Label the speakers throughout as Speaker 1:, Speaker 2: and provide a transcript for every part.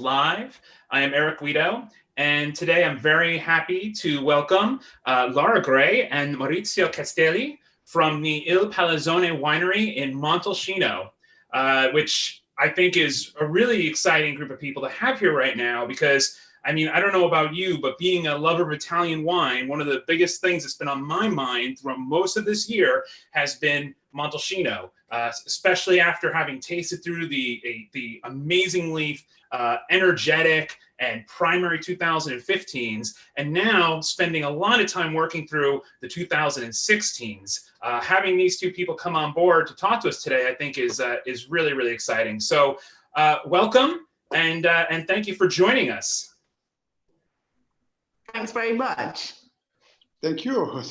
Speaker 1: Live. I am Eric Guido, and today I'm very happy to welcome Laura Gray and Maurizio Castelli from the Il Palazzone winery in Montalcino, which I think is a really exciting group of people to have here right now because, I mean, I don't know about you, but being a lover of Italian wine, one of the biggest things that's been on my mind throughout most of this year has been Montalcino, especially after having tasted through the amazingly energetic and primary 2015s, and now spending a lot of time working through the 2016s. Having these two people come on board to talk to us today, I think is really, really exciting. So welcome, and thank you for joining us.
Speaker 2: Thanks very much.
Speaker 3: Thank you.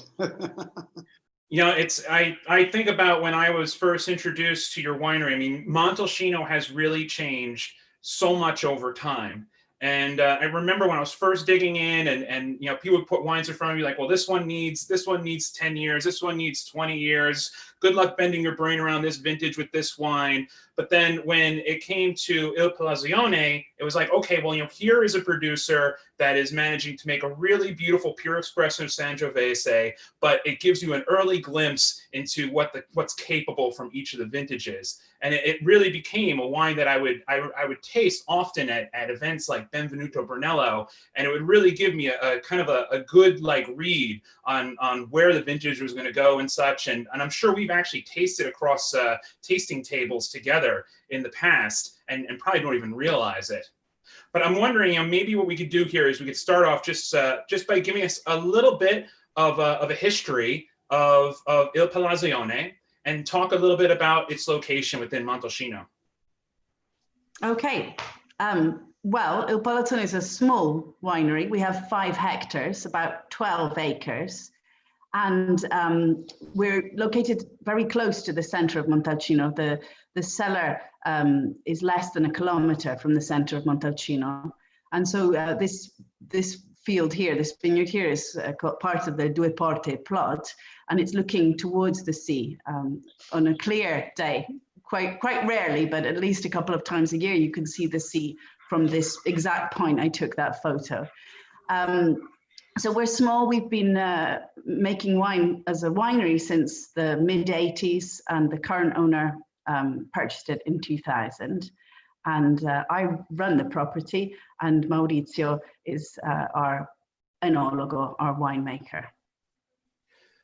Speaker 1: You know, I think about when I was first introduced to your winery. I mean, Montalcino has really changed so much over time. And I remember when I was first digging in and you know, people would put wines in front of you like, well, this one needs 10 years, this one needs 20 years. Good luck bending your brain around this vintage with this wine. But then when it came to Il Palazzone, it was like, okay, well, you know, here is a producer that is managing to make a really beautiful pure espresso Sangiovese, but it gives you an early glimpse into what's capable from each of the vintages. And it really became a wine that I would taste often at events like Benvenuto Brunello, and it would really give me a kind of a good like read on where the vintage was going to go and such. And I'm sure we've actually tasted across tasting tables together in the past, and probably don't even realize it. But I'm wondering, you know, maybe what we could do here is we could start off just by giving us a little bit of a history of Il Palazzone, and talk a little bit about its location within Montalcino.
Speaker 2: Okay. Well, Il Palazzone is a small winery. We have 5 hectares, about 12 acres. And we're located very close to the center of Montalcino. The cellar is less than a kilometer from the center of Montalcino. And so this field here, this vineyard here, is part of the Due Porte plot, and it's looking towards the sea on a clear day. Quite rarely, but at least a couple of times a year, you can see the sea from this exact point I took that photo. So we're small. We've been making wine as a winery since the mid-80s, and the current owner purchased it in 2000. And I run the property, and Maurizio is our enologo, our winemaker.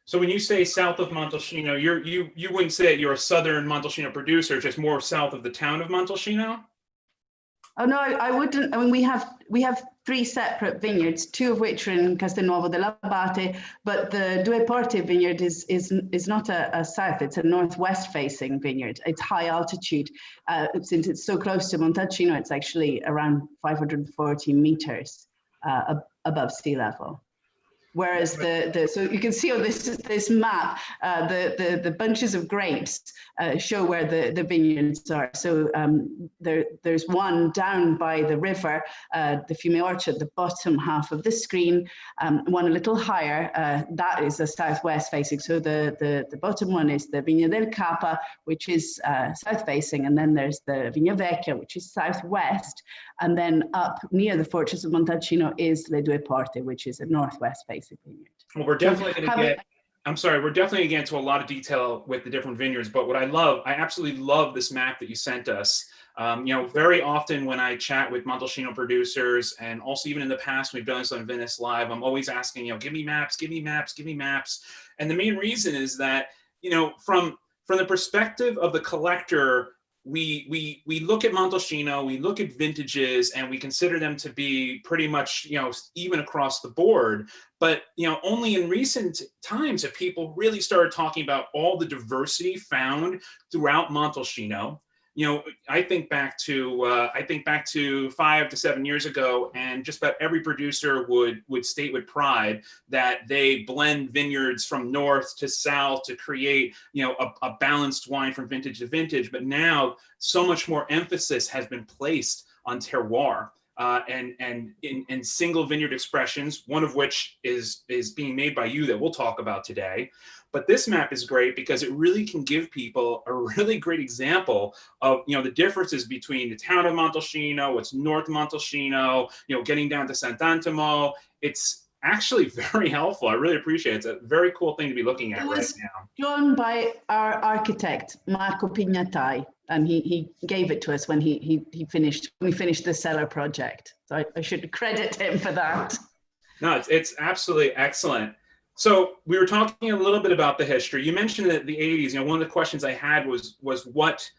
Speaker 1: So when you say south of Montalcino, you wouldn't say that you're a southern Montalcino producer, just more south of the town of Montalcino?
Speaker 2: Oh no, I wouldn't. I mean, we have 3 separate vineyards, 2 of which are in Castelnuovo dell'Abate, but the Due Porte vineyard is not a south; it's a northwest facing vineyard. It's high altitude. Since it's so close to Montalcino, it's actually around 540 meters above sea level. Whereas so you can see on this map, the bunches of grapes show where the vineyards are. So there's one down by the river, the Fiume Orchard, the bottom half of the screen, one a little higher, that is a southwest facing. So the bottom one is the Vigna del Capa, which is south facing, and then there's the Vigna Vecchia, which is southwest, and then up near the Fortress of Montalcino is Le Due Porte, which is a northwest facing vineyard.
Speaker 1: Well, we're definitely going to get, I'm sorry, we're definitely going to get into a lot of detail with the different vineyards, but what I absolutely love this map that you sent us. You know, very often when I chat with Montalcino producers, and also even in the past, we've done this on Vinous Live, I'm always asking, you know, give me maps, give me maps, give me maps. And the main reason is that, you know, from the perspective of the collector, we look at Montalcino, we look at vintages, and we consider them to be pretty much, you know, even across the board. But, you know, only in recent times have people really started talking about all the diversity found throughout Montalcino. You know, I think back to 5 to 7 years ago, and just about every producer would state with pride that they blend vineyards from north to south to create, you know, a balanced wine from vintage to vintage. But now so much more emphasis has been placed on terroir. and single vineyard expressions, one of which is being made by you that we'll talk about today. But this map is great because it really can give people a really great example of, you know, the differences between the town of Montalcino, what's North Montalcino, you know, getting down to Sant'Antimo. It's actually very helpful. I really appreciate it. It's a very cool thing to be looking at right now.
Speaker 2: Drawn by our architect, Marco Pignatai, and he gave it to us when we finished the Cellar project. So I should credit him for that.
Speaker 1: No, it's absolutely excellent. So we were talking a little bit about the history. You mentioned that the 80s, you know, one of the questions I had was what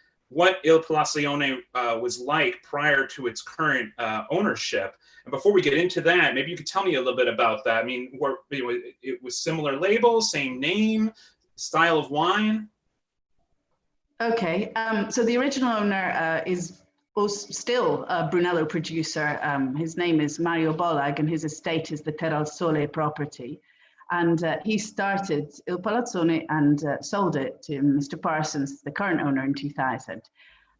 Speaker 1: Il Palazzone was like prior to its current ownership. And before we get into that, maybe you could tell me a little bit about that. I mean, it was similar labels, same name, style of wine?
Speaker 2: Okay, so the original owner is still a Brunello producer. His name is Mario Bollag, and his estate is the Terralsole property. And he started Il Palazzone and sold it to Mr. Parsons, the current owner, in 2000.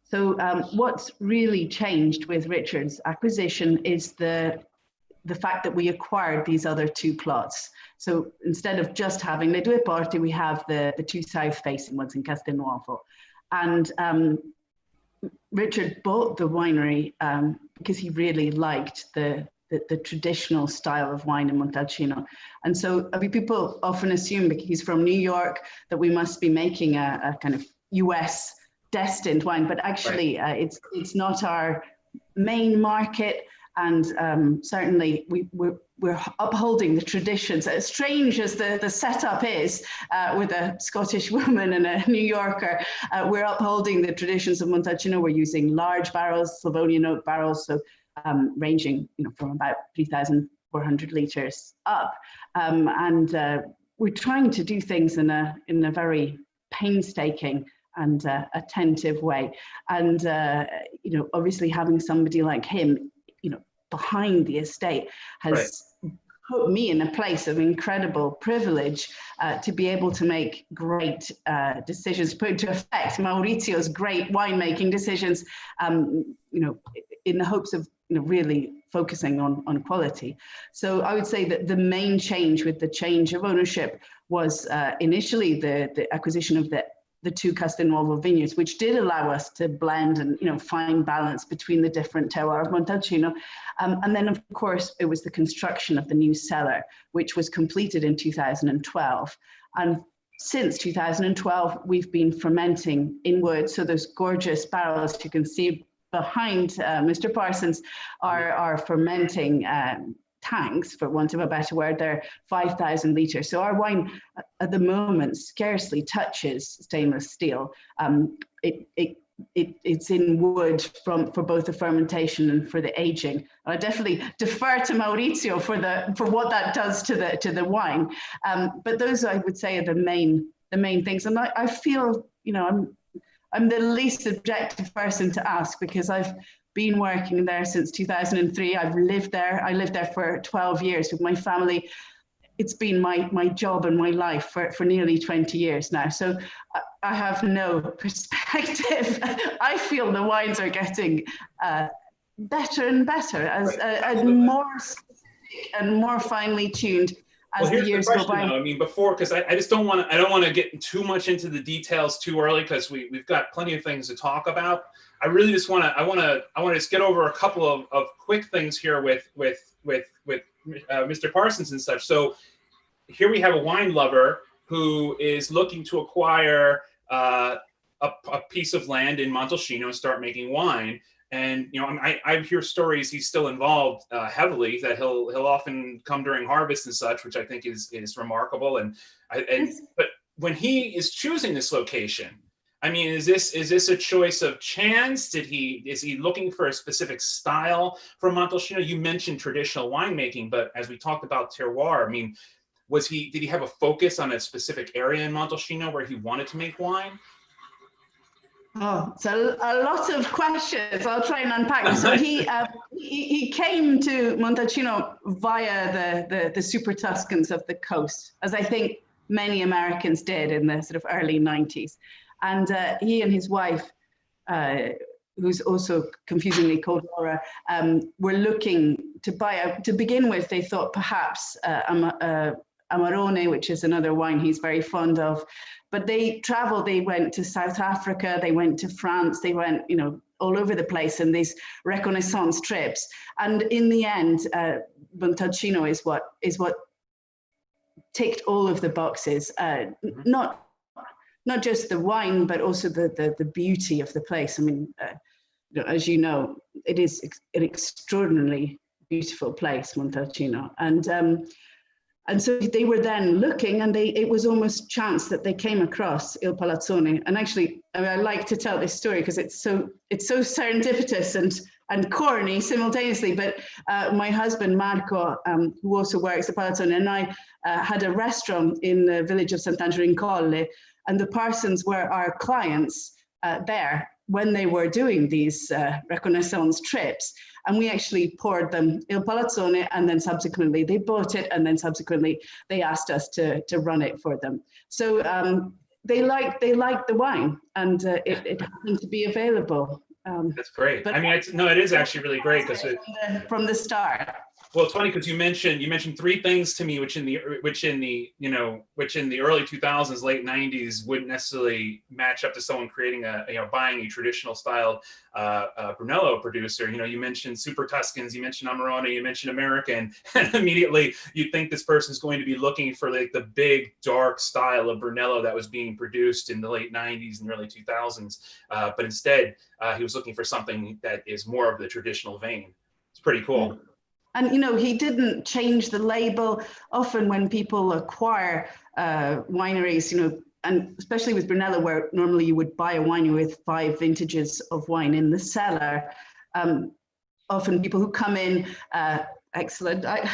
Speaker 2: So what's really changed with Richard's acquisition is the fact that we acquired these other two plots. So instead of just having the Due Porte, we have the two south-facing ones in Castelnuovo. And Richard bought the winery because he really liked the traditional style of wine in Montalcino. And so, I mean, people often assume because he's from New York that we must be making a kind of US destined wine, but actually it's not our main market. And certainly we're upholding the traditions. As strange as the setup is with a Scottish woman and a New Yorker, we're upholding the traditions of Montalcino. We're using large barrels, Slavonian oak barrels, so ranging, you know, from about 3,400 liters up. And we're trying to do things in a very painstaking and attentive way. And, you know, obviously having somebody like him, you know, behind the estate has put me in a place of incredible privilege to be able to make great decisions, put into effect Maurizio's great winemaking decisions, you know, in the hopes of, you know, really focusing on quality. So I would say that the main change with the change of ownership was initially the acquisition of the two Castelnuovo vineyards, which did allow us to blend and, you know, find balance between the different terroir of Montalcino. And then, of course, it was the construction of the new cellar, which was completed in 2012. And since 2012, we've been fermenting in wood. So those gorgeous barrels you can see behind Mr. Parsons are fermenting tanks, for want of a better word. They're 5,000 liters. So our wine at the moment scarcely touches stainless steel. It's in wood for both the fermentation and for the aging. I definitely defer to Maurizio for what that does to the wine. But those, I would say, are the main things. And I feel, you know, I'm the least objective person to ask because I've been working there since 2003. I've lived there. I lived there for 12 years with my family. It's been my job and my life for nearly 20 years now. So I have no perspective. I feel the wines are getting better and better and more specific and more finely tuned as the years go by.
Speaker 1: I mean, before, because I just don't want to get too much into the details too early because we've got plenty of things to talk about. I really just want to just get over a couple of quick things here with Mr. Parsons and such. So here we have a wine lover who is looking to acquire a piece of land in Montalcino and start making wine. And, you know, I hear stories he's still involved heavily, that he'll often come during harvest and such, which I think is remarkable. But when he is choosing this location, I mean, is this a choice of chance? Is he looking for a specific style for Montalcino? You mentioned traditional winemaking, but as we talked about terroir, I mean, did he have a focus on a specific area in Montalcino where he wanted to make wine?
Speaker 2: Oh, so a lot of questions. I'll try and unpack them. So he came to Montalcino via the Super Tuscans of the coast, as I think many Americans did in the sort of early 90s. And he and his wife who's also confusingly called Laura, were looking to buy to begin with. They thought perhaps Amarone, which is another wine he's very fond of, but they traveled. They went to South Africa, they went to France, they went, you know, all over the place in these reconnaissance trips. And in the end, Montalcino is what ticked all of the boxes. Not just the wine, but also the beauty of the place. I mean, as you know, it is an extraordinarily beautiful place, Montalcino. And so they were then looking, and it was almost chance that they came across Il Palazzone. And actually, I mean, I like to tell this story because it's so serendipitous and corny simultaneously. But my husband, Marco, who also works at Palazzone, and I had a restaurant in the village of Sant'Angelo in Colle, and the Parsons were our clients there when they were doing these reconnaissance trips. And we actually poured them Il Palazzone, and then subsequently they bought it, and then subsequently they asked us to run it for them. So they liked the wine, and it happened to be available.
Speaker 1: That's great.
Speaker 2: But
Speaker 1: I mean, it is actually really great because
Speaker 2: from the start.
Speaker 1: Well, it's funny because you mentioned three things to me, which in the early 2000s, late 90s wouldn't necessarily match up to someone creating buying a traditional style Brunello producer. You know, you mentioned Super Tuscans, you mentioned Amarone, you mentioned American, and immediately you think this person's going to be looking for like the big dark style of Brunello that was being produced in the late 90s and early 2000s. But instead, he was looking for something that is more of the traditional vein. It's pretty cool.
Speaker 2: Mm. And, you know, he didn't change the label. Often when people acquire wineries, you know, and especially with Brunello, where normally you would buy a winery with 5 vintages of wine in the cellar, often people who come in, excellent. I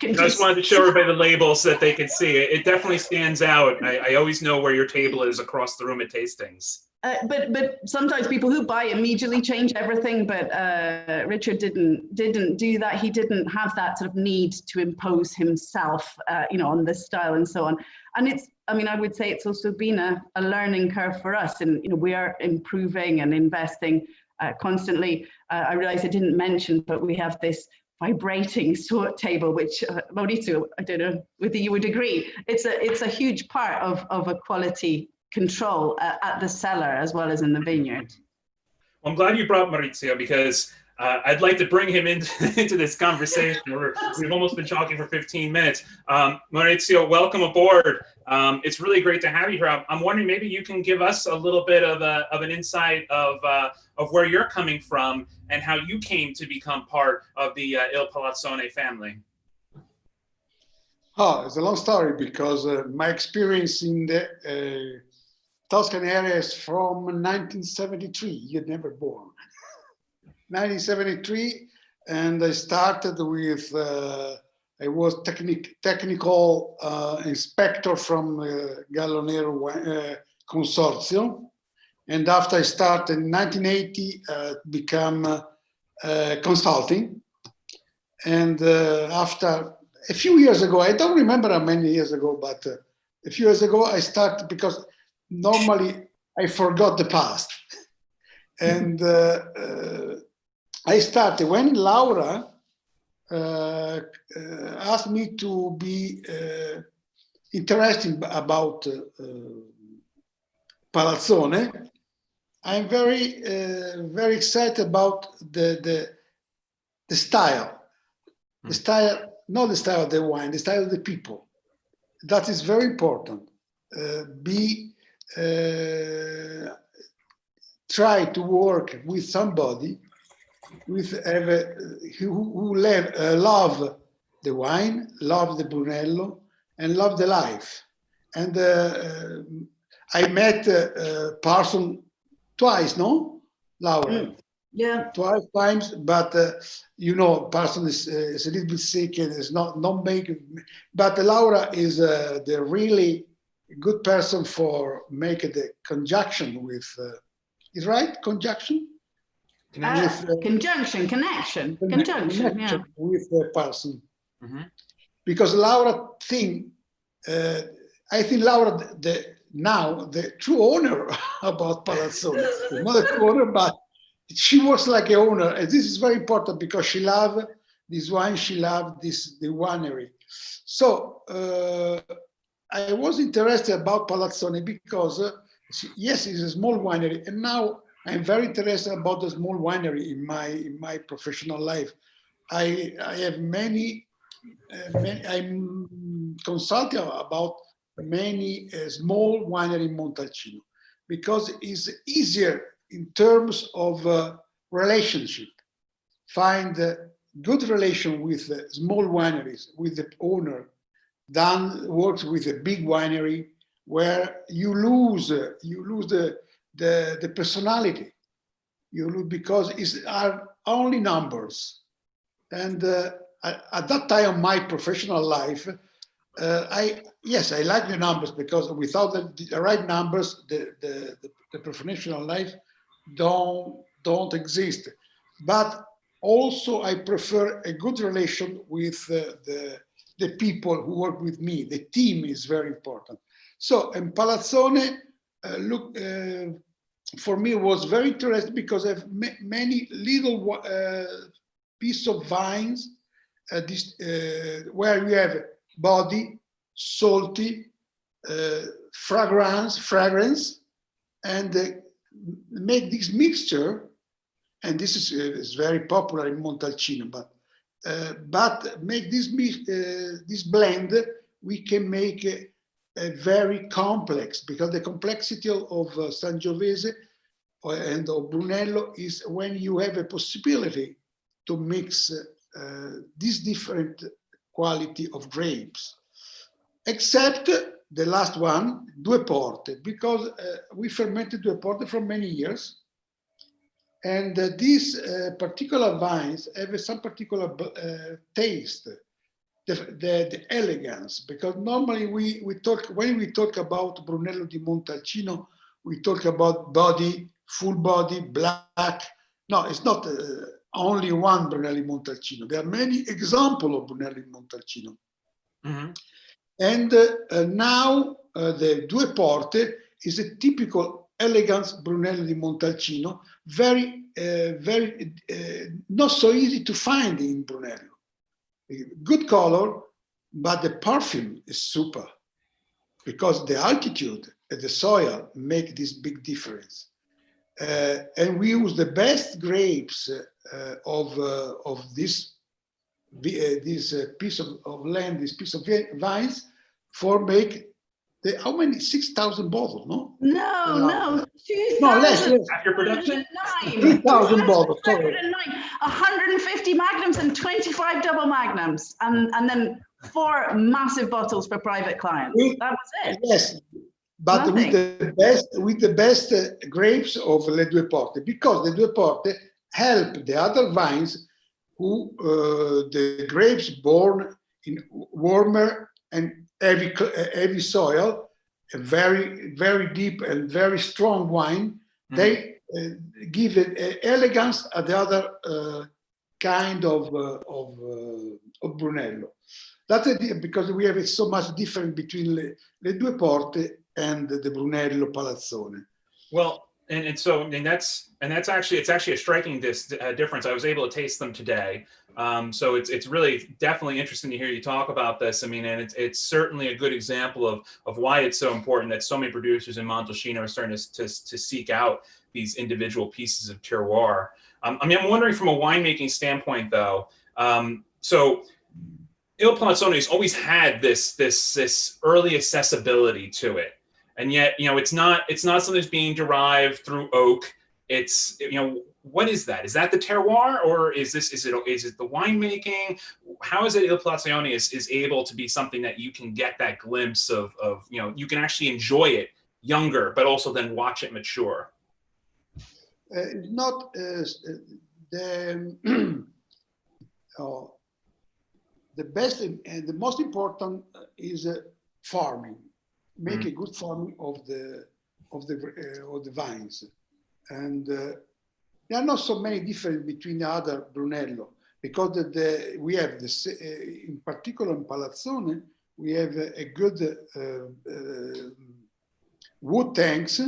Speaker 1: just wanted to show everybody the label so that they could see it. It definitely stands out. I always know where your table is across the room at tastings.
Speaker 2: But sometimes people who buy immediately change everything. But Richard didn't do that. He didn't have that sort of need to impose himself, you know, on this style and so on. And I would say it's also been a learning curve for us. And, you know, we are improving and investing constantly. I realize I didn't mention, but we have this vibrating sort table, which Maurizio, I don't know whether you would agree, it's a huge part of a quality control at the cellar as well as in the vineyard.
Speaker 1: Well, I'm glad you brought Maurizio because I'd like to bring him into this conversation. We've almost been talking for 15 minutes. Maurizio, welcome aboard. It's really great to have you here. I'm wondering maybe you can give us a little bit of an insight of where you're coming from and how you came to become part of the Il Palazzone family.
Speaker 3: Oh, it's a long story because my experience in the Tuscan area is from 1973. You're never born. 1973, and I started with, I was technical inspector from Gallo Nero Consortium. And after I started in 1980, become consulting. And after a few years ago, I don't remember how many years ago, but a few years ago, I started because normally I forgot the past. And I started when Laura asked me to be interested about Palazzone. I'm very, very excited about the style. The style, not the style of the wine, the style of the people. That is very important. Try to work with somebody who love the wine, love the Brunello, and love the life. And I met Parson twice, no, Laura?
Speaker 2: Yeah.
Speaker 3: Twice times, but you know, Parson is a little bit sick and is not making. But Laura is the really good person for making the conjunction with. Is right? Conjunction?
Speaker 2: Conjunction, connection, yeah.
Speaker 3: With the person. Mm-hmm. Because Laura I think Laura now the true owner about Palazzone. Not a owner, but she works like a owner, and this is very important because she loved this wine, she loved the winery. So I was interested about Palazzone because yes, it's a small winery, and now I'm very interested about the small winery in my professional life. I have many I'm consulting about many small winery in Montalcino because it's easier in terms of relationship. Find a good relation with small wineries, with the owner, than works with a big winery where you lose the personality. You lose because it's are only numbers. And at that time of my professional life, I like the numbers because without the right numbers, the professional life don't exist. But also, I prefer a good relation with the people who work with me. The team is very important. So, in Palazzone, for me was very interesting because I have many little piece of vines where you have body, salty, fragrance, and make this mixture. And this is very popular in Montalcino, but make this blend, we can make a very complex, because the complexity of Sangiovese and of Brunello is when you have a possibility to mix this different quality of grapes, except the last one, Due Porte, because we fermented Due Porte for many years. And these particular vines have some particular taste, the elegance, because normally when we talk about Brunello di Montalcino, we talk about body, full body, black. No, it's not only one Brunello di Montalcino. There are many examples of Brunello di Montalcino. Mm-hmm. And now the Due Porte is a typical elegance Brunello di Montalcino, very not so easy to find in Brunello. Good color, but the perfume is super because the altitude and the soil make this big difference. And we use the best grapes of this piece of land, this piece of vines, for make how many? 6,000 bottles, no?
Speaker 2: No, 2,000.
Speaker 3: No, less.
Speaker 1: After production?
Speaker 3: 3,000 bottles, sorry.
Speaker 2: 150 magnums and 25 double magnums, and then 4 massive bottles for private clients. That was it.
Speaker 3: Yes, but with the best grapes of Le Due Porte, because the Due Porte help the other vines who the grapes born in warmer and heavy soil, a very deep and very strong wine. Mm-hmm. They give it elegance at the other kind of Brunello. That's it, because we have so much difference between Le Due Porte and the Brunello Palazzone.
Speaker 1: Well, and that's actually a striking difference. I was able to taste them today, so it's really definitely interesting to hear you talk about this. I mean, and it's certainly a good example of why it's so important that so many producers in Montalcino are starting to seek out these individual pieces of terroir. I mean, I'm wondering from a winemaking standpoint, though. So Il Palazzone has always had this early accessibility to it. And yet, it's not something that's being derived through oak. It's, what is that? Is that the terroir, or is it the winemaking? How is it Il Palazzone is able to be something that you can get that glimpse of you can actually enjoy it younger, but also then watch it mature?
Speaker 3: Not the best and the most important is farming. Make a good farming of the vines, and there are not so many difference between the other Brunello, because we have this in particular in Palazzone we have a good wood tanks,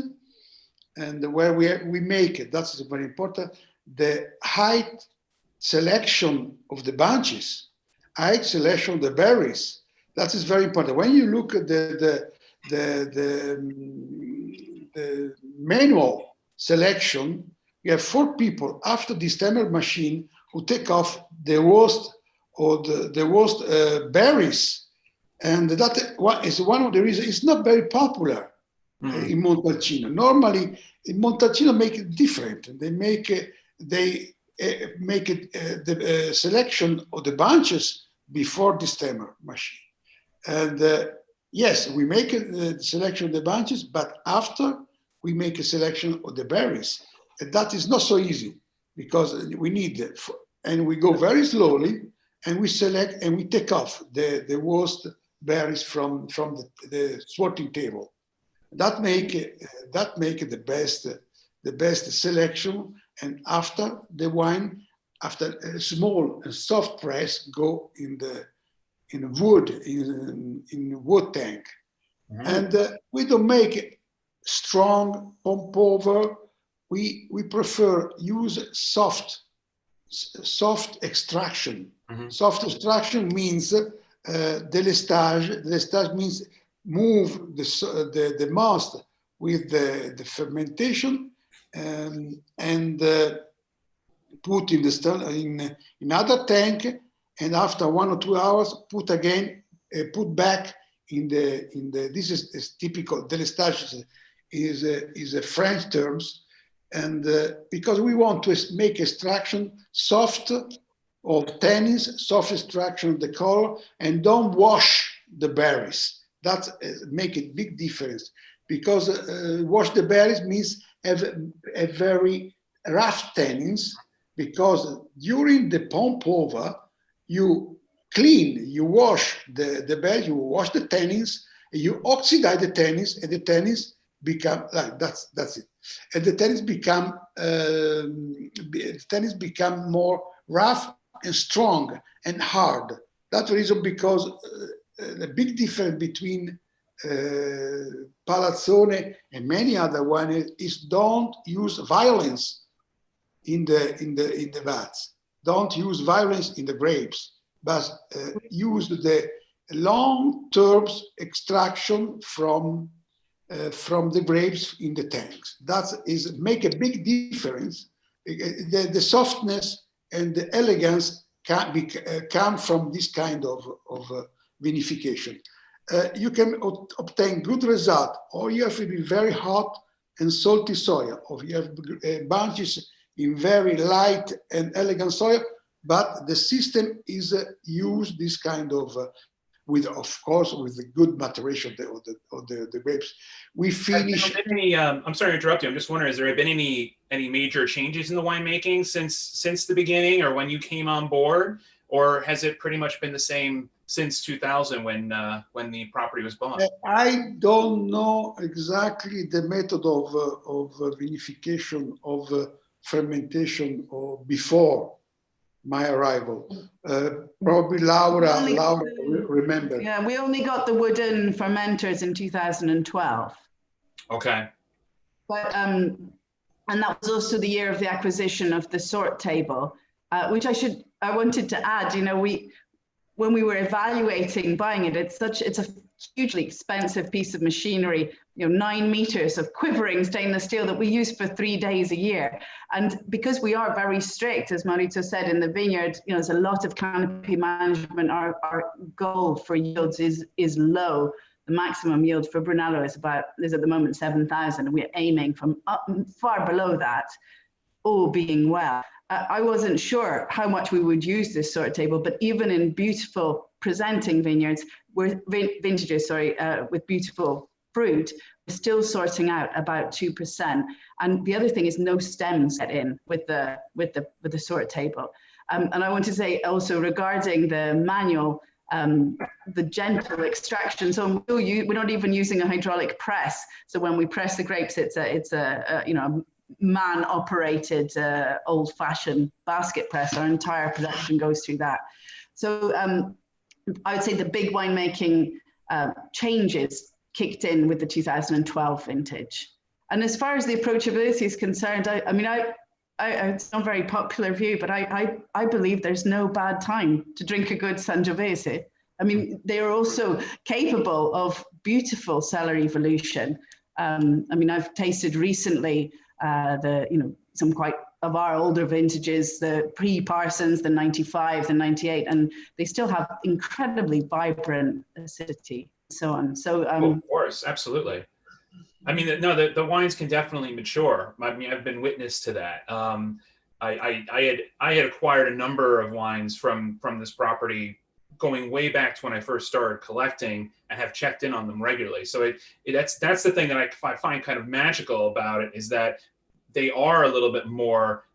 Speaker 3: and where we make it. That's very important. the height selection of the bunches, height selection of the berries. That is very important. When you look at the manual selection, you have 4 people after the stemmer machine who take off the worst or the worst berries, and that is one of the reasons it's not very popular in Montalcino. Normally, in Montalcino make it different. They make the selection of the bunches before the stemmer machine. And yes, we make the selection of the bunches, but after we make a selection of the berries. And that is not so easy because we need, and we go very slowly, and we select and we take off the worst berries from the sorting table. That make the best selection. And after the wine, after a small and soft press, go in wood tank. And we don't make strong pump over. We prefer use soft extraction. Soft extraction means délestage. Délestage means move the must with the fermentation and put in the another tank, and after 1 or 2 hours put back in the this is typical. Délestage is a French terms, and because we want to make extraction soft of tannins, soft extraction of the color, and don't wash the berries. That make a big difference, because wash the berries means have a very rough tannins, because during the pump over you wash the berries, you wash the tannins, you oxidize the tannins, and the tannins become like that's it, and the tannins become more rough and strong and hard. That's the reason, because the big difference between Palazzone and many other wines is don't use violence in the vats. Don't use violence in the grapes, but use the long-term extraction from the grapes in the tanks. That is make a big difference. The softness and the elegance come from this kind of vinification. You can obtain good result, or you have to be very hot and salty soil, or you have bunches in very light and elegant soil, but the system is use this kind of with, of course, with the good maturation of the grapes. We finish.
Speaker 1: I'm sorry to interrupt you. I'm just wondering, has there been any major changes in the winemaking since the beginning, or when you came on board, or has it pretty much been the same since 2000 when the property was bought?
Speaker 3: I don't know exactly the method of vinification, of fermentation, or before my arrival. Probably Laura remember.
Speaker 2: Yeah, we only got the wooden fermenters in 2012.
Speaker 1: Okay.
Speaker 2: But and that was also the year of the acquisition of the sort table, which I wanted to add. You know, when we were evaluating buying it, it's a hugely expensive piece of machinery, 9 meters of quivering stainless steel that we use for 3 days a year. And because we are very strict, as Maurizio said, in the vineyard, there's a lot of canopy management. Our goal for yields is low. The maximum yield for Brunello is at the moment 7,000, and we're aiming from far below that, all being well. I wasn't sure how much we would use this sort table, but even in beautiful presenting vineyards, vintages, with beautiful fruit, we're still sorting out about 2%. And the other thing is no stems get in with the sort table. And I want to say also regarding the manual, the gentle extraction. So we're not even using a hydraulic press. So when we press the grapes, it's a man-operated old-fashioned basket press. Our entire production goes through that. So I would say the big winemaking changes kicked in with the 2012 vintage. And as far as the approachability is concerned, I it's not a very popular view, but I believe there's no bad time to drink a good Sangiovese. I mean, they are also capable of beautiful cellar evolution. I mean, I've tasted recently some quite of our older vintages, the pre-Parsons, the 95, the 98, and they still have incredibly vibrant acidity and so on. So,
Speaker 1: of course, absolutely. I mean, the wines can definitely mature. I mean, I've been witness to that. I had acquired a number of wines from this property going way back to when I first started collecting, and have checked in on them regularly. So that's the thing that I find kind of magical about it, is that they are a little bit more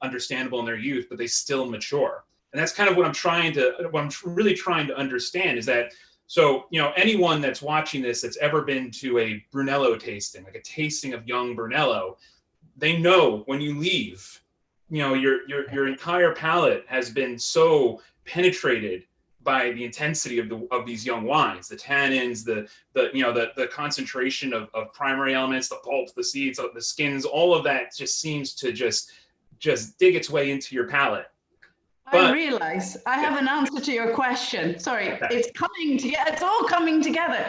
Speaker 1: understandable in their youth, but they still mature. And that's kind of what I'm really trying to understand, is that, so, anyone that's watching this that's ever been to a Brunello tasting, like a tasting of young Brunello, they know when you leave, your entire palate has been so penetrated by the intensity of these young wines, the tannins, the concentration of primary elements, the pulp, the seeds, the skins, all of that just seems to just dig its way into your palate.
Speaker 2: I realize I have an answer to your question. Sorry, okay. It's coming together. It's all coming together.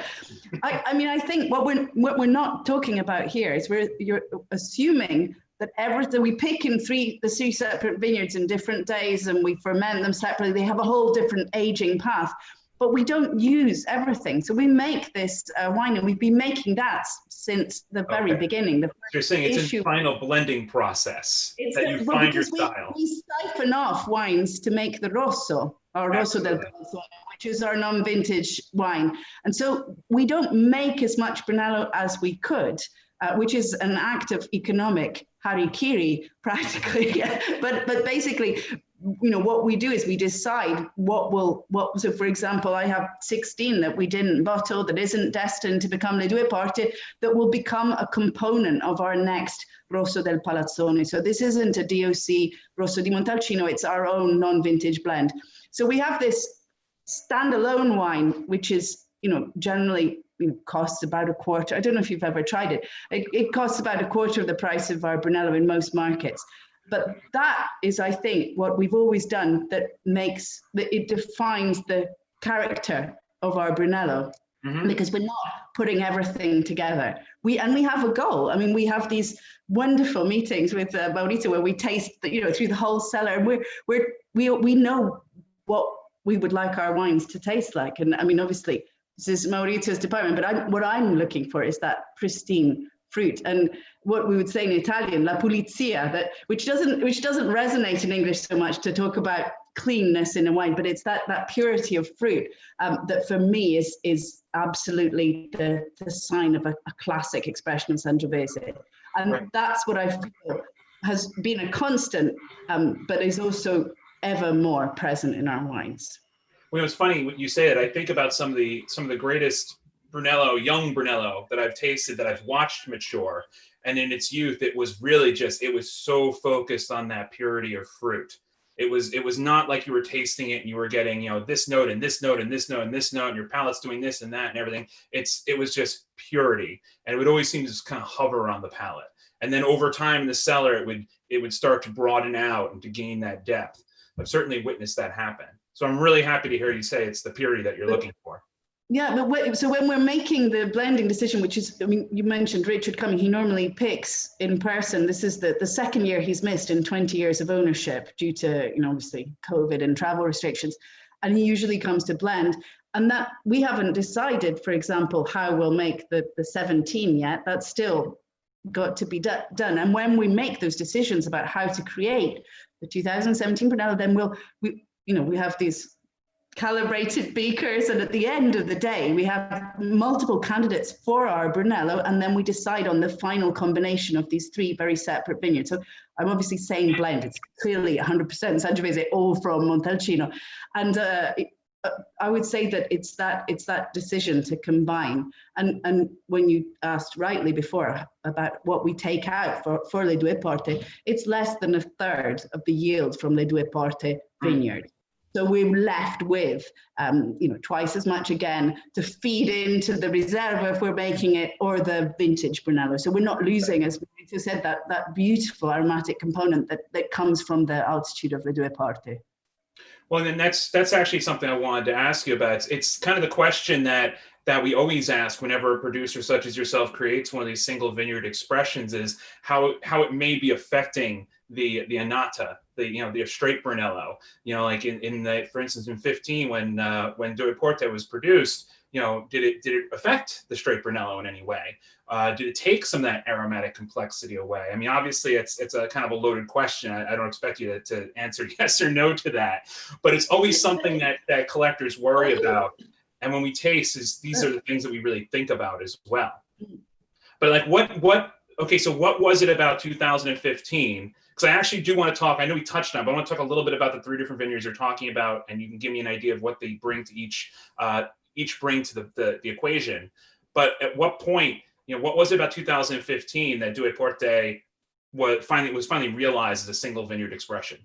Speaker 2: I mean, I think what we're not talking about here is you're assuming that everything we pick in the three separate vineyards in different days, and we ferment them separately. They have a whole different aging path, but we don't use everything. So we make this wine, and we've been making that since the very beginning.
Speaker 1: You're saying it's a final blending process that you find your style.
Speaker 2: We siphon off wines to make the Rosso, or Rosso del Palazzone, which is our non-vintage wine. And so we don't make as much Brunello as we could, which is an act of economic harikiri, practically. But basically, what we do is we decide so for example, I have 16 that we didn't bottle, that isn't destined to become Le Due Porte, that will become a component of our next Rosso del Palazzone. So this isn't a DOC Rosso di Montalcino, it's our own non-vintage blend. So we have this standalone wine, which is, generally costs about a quarter. I don't know if you've ever tried it. It costs about a quarter of the price of our Brunello in most markets. But that is, I think, what we've always done that it defines the character of our Brunello, because we're not putting everything together. We have a goal. I mean, we have these wonderful meetings with Maurizio where we taste, through the whole cellar. And we know what we would like our wines to taste like. And I mean, obviously, this is Maurizio's department, but what I'm looking for is that pristine fruit, and what we would say in Italian, la pulizia, which doesn't resonate in English so much to talk about cleanness in a wine, but it's that purity of fruit that for me is absolutely the sign of a classic expression of Sangiovese, and that's what I feel has been a constant, but is also ever more present in our wines.
Speaker 1: Well, it's funny when you say it. I think about some of the greatest Brunello, young Brunello that I've tasted, that I've watched mature, and in its youth, it was really it was so focused on that purity of fruit. It was not like you were tasting it and you were getting, this note and this note and this note and this note, and your palate's doing this and that and everything. It was just purity, and it would always seem to just kind of hover on the palate. And then over time in the cellar, it would start to broaden out and to gain that depth. I've certainly witnessed that happen. So I'm really happy to hear you say it's the purity that you're looking for.
Speaker 2: Yeah, but so when we're making the blending decision, which is, I mean, you mentioned Richard coming, he normally picks in person. This is the second year he's missed in 20 years of ownership due to, obviously COVID and travel restrictions. And he usually comes to blend. And that we haven't decided, for example, how we'll make the 17 yet. That's still got to be done. And when we make those decisions about how to create the 2017 Brunello, then we have these calibrated beakers, and at the end of the day we have multiple candidates for our Brunello, and then we decide on the final combination of these three very separate vineyards. So I'm obviously saying blend, it's clearly 100% Sangiovese, all from Montalcino, and I would say that it's that decision to combine, and when you asked rightly before about what we take out for Le Due Porte, it's less than a third of the yield from Le Due Porte vineyard. So we're left with, twice as much again to feed into the Reserva if we're making it, or the vintage Brunello. So we're not losing, as Maurizio said, that beautiful aromatic component that comes from the altitude of the Due Porte.
Speaker 1: Well, then that's actually something I wanted to ask you about. It's kind of the question that we always ask whenever a producer such as yourself creates one of these single vineyard expressions, is how it may be affecting the annata, the straight Brunello. Like for instance, in 15, when Due Porte was produced, did it affect the straight Brunello in any way? Did it take some of that aromatic complexity away? I mean, obviously it's a kind of a loaded question. I don't expect you to answer yes or no to that, but it's always something that collectors worry about. And when we taste, these are the things that we really think about as well. But like okay, so what was it about 2015? Because I actually do want to talk, I know we touched on it, but I want to talk a little bit about the 3 different vineyards you're talking about, and you can give me an idea of what they bring to each bring to the equation. But at what point, what was it about 2015 that Due Porte was finally realized as a single vineyard expression?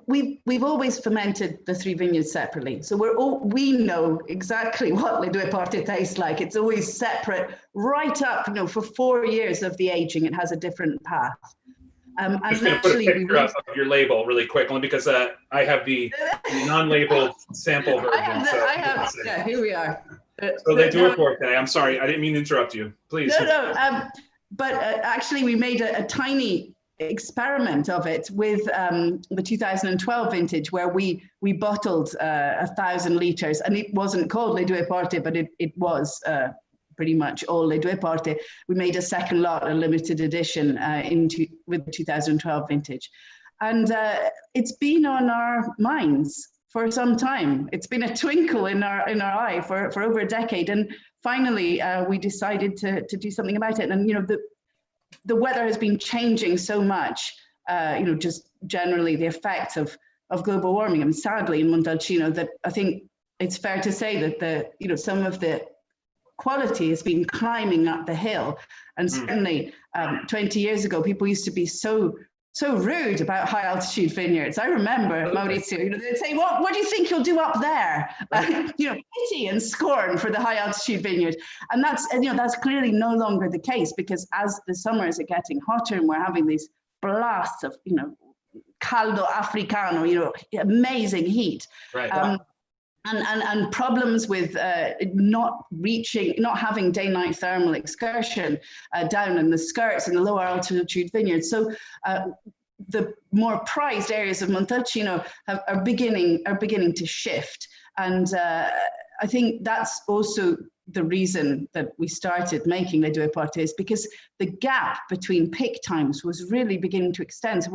Speaker 2: We've always fermented the 3 vineyards separately, so we know exactly what Le Due Porte tastes like. It's always separate, right up. For 4 years of the aging, it has a different path.
Speaker 1: I'm just going to put a picture up of your label really quick, only because I have the non-labeled sample version.
Speaker 2: Yeah, here we are.
Speaker 1: So Le Due Porte. I'm sorry, I didn't mean to interrupt you. Please.
Speaker 2: No. But actually, we made a tiny experiment of it with the 2012 vintage, where we bottled 1,000 liters, and it wasn't called Le Due Porte, but it was pretty much all Le Due Porte. We made a second lot, a limited edition with the 2012 vintage, and it's been on our minds for some time. It's been a twinkle in our eye for over a decade, and finally we decided to do something about it. And the weather has been changing so much, just generally the effects of global warming, and sadly in Montalcino, that I think it's fair to say that some of the quality has been climbing up the hill. And certainly 20 years ago, people used to be so rude about high altitude vineyards. I remember, Maurizio, they'd say, what do you think you'll do up there? Pity and scorn for the high altitude vineyard. And that's clearly no longer the case, because as the summers are getting hotter and we're having these blasts of, caldo africano, amazing heat.
Speaker 1: Right.
Speaker 2: And problems with not having day-night thermal excursion down in the skirts in the lower altitude vineyards. So the more prized areas of Montalcino are beginning to shift. And I think that's also the reason that we started making Le Due Porte, is because the gap between pick times was really beginning to extend. So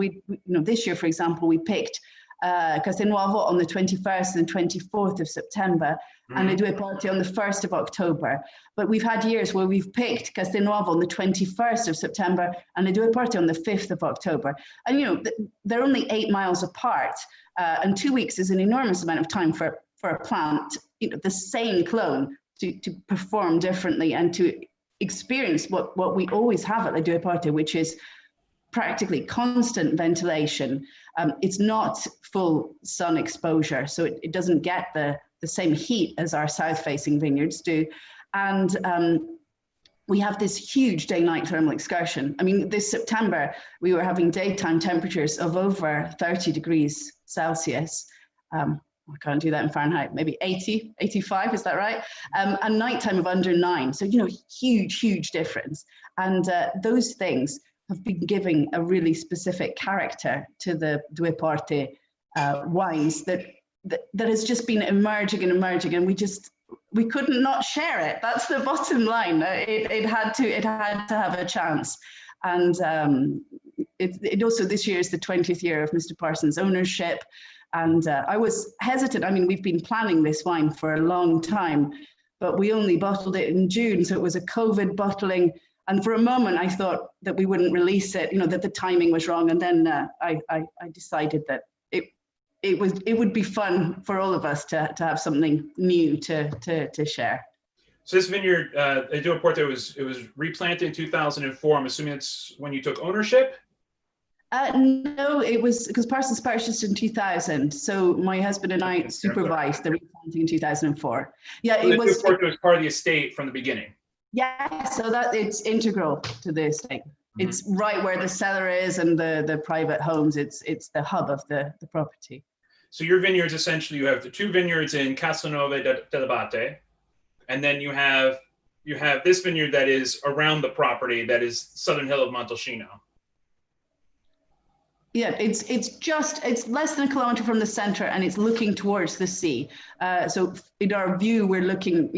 Speaker 2: this year, for example, we picked Castelnuovo on the 21st and 24th of September, and Le Due Porte on the 1st of October. But we've had years where we've picked Castelnuovo on the 21st of September and Le Due Porte on the 5th of October. And they're only 8 miles apart, and 2 weeks is an enormous amount of time for a plant, the same clone, to perform differently and to experience what we always have at Le Due Porte, which is practically constant ventilation. It's not full sun exposure, so it doesn't get the same heat as our south-facing vineyards do. And we have this huge day-night thermal excursion. I mean, this September, we were having daytime temperatures of over 30 degrees Celsius. I can't do that in Fahrenheit, maybe 80, 85, is that right? And nighttime of under 9. So, huge difference. And those things have been giving a really specific character to the Due Porte wines that has just been emerging, and we couldn't not share it. That's the bottom line. It had to have a chance. And it also, this year is the 20th year of Mr. Parsons' ownership. And I was hesitant. I mean, we've been planning this wine for a long time, but we only bottled it in June. So it was a COVID bottling. And for a moment, I thought that we wouldn't release it, that the timing was wrong. And then I decided that it would be fun for all of us to have something new to share.
Speaker 1: So this vineyard, Due Porte, it was replanted in 2004. I'm assuming it's when you took ownership?
Speaker 2: No, it was because Parsons purchased in 2000. So my husband and I supervised the replanting in 2004. Yeah,
Speaker 1: So
Speaker 2: it was.
Speaker 1: Due Porte was part of the estate from the beginning.
Speaker 2: Yeah, so that it's integral to the estate. It's right where the cellar is and the private homes. It's the hub of the property.
Speaker 1: So your vineyards, essentially, you have the two vineyards in Castelnuovo dell'Abate, and then you have this vineyard that is around the property that is Southern Hill of Montalcino.
Speaker 2: Yeah, it's less than a kilometer from the center, and it's looking towards the sea. So in our view, we're looking,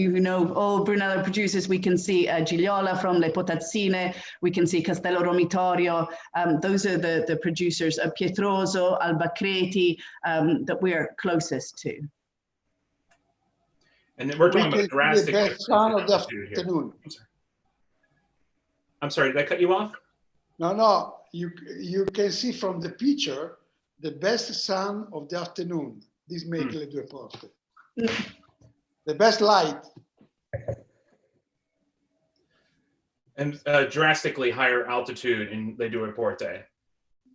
Speaker 2: all Brunello producers. We can see Gigliola from Le Potazzine. We can see Castello Romitorio. Those are the producers of Pietroso, Albacreti, that we're closest to.
Speaker 1: And then we're talking about drastic.
Speaker 3: The best sun of the afternoon.
Speaker 1: I'm sorry, did I cut you off?
Speaker 3: No. You can see from the picture the best sun of the afternoon. This makes Le Due Porte. The best light.
Speaker 1: And drastically higher altitude in Le Due Porte.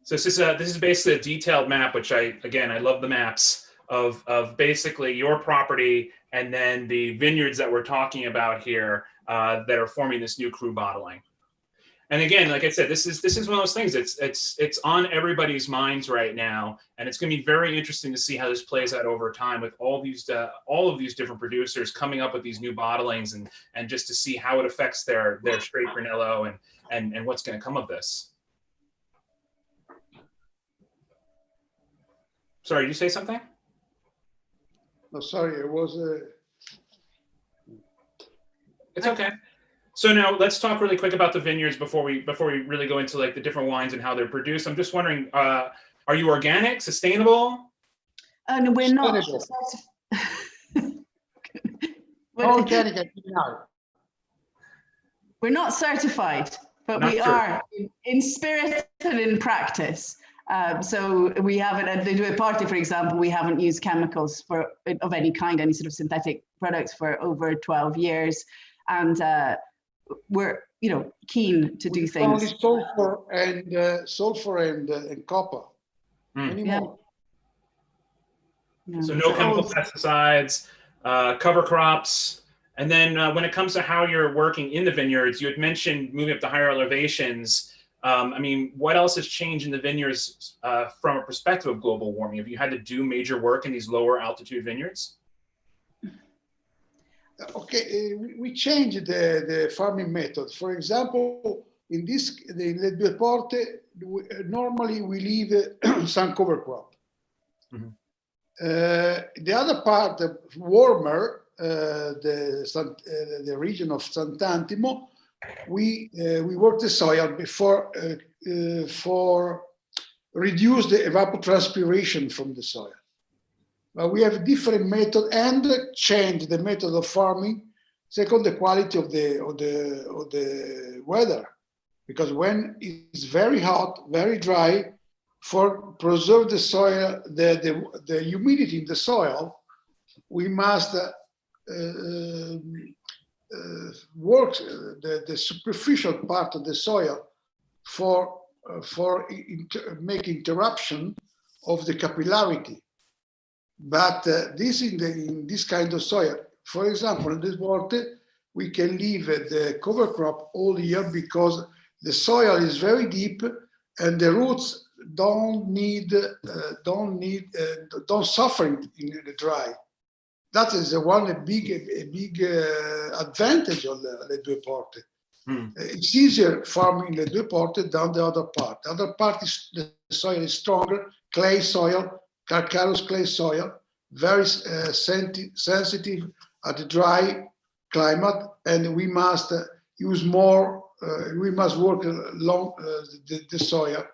Speaker 1: So this is basically a detailed map, which I love the maps of basically your property and then the vineyards that we're talking about here that are forming this new cru bottling. And again, like I said, this is one of those things. It's on everybody's minds right now, and it's going to be very interesting to see how this plays out over time with all of these different producers coming up with these new bottlings, and just to see how it affects their straight Brunello and what's going to come of this. Sorry, did you say something?
Speaker 3: No, sorry, it was.
Speaker 1: It's okay. So now let's talk really quick about the vineyards before we really go into like the different wines and how they're produced. I'm just wondering, are you organic, sustainable?
Speaker 2: No, we're not.
Speaker 3: Organic.
Speaker 2: We're not certified, but we are in spirit and in practice. So we haven't, at the Due Porte, for example, we haven't used chemicals of any kind, any sort of synthetic products for over 12 years. And we're keen to do things.
Speaker 3: Only sulfur and copper. Anymore.
Speaker 1: So no chemical pesticides, cover crops. And then when it comes to how you're working in the vineyards, you had mentioned moving up to higher elevations. What else has changed in the vineyards from a perspective of global warming? Have you had to do major work in these lower altitude vineyards?
Speaker 3: Okay, we changed the farming method. For example, in Le Due Porte, normally we leave some cover crop. The other part, warmer, the region of Sant'Antimo, we work the soil before for reduce the evapotranspiration from the soil. But we have a different method and change the method of farming second the quality of the weather, because when it's very hot, very dry, for preserve the soil, the humidity in the soil, we must work the superficial part of the soil for make interruption of the capillarity. But this in this kind of soil, for example, in this water, we can leave the cover crop all year because the soil is very deep and the roots don't suffer in the dry. That is a big advantage of the Due Porte. It's easier farming the Due Porte than the other part. The other part is the soil is stronger, clay soil, calcareous clay soil, very sensitive at the dry climate, and we must use more. We must work along the soil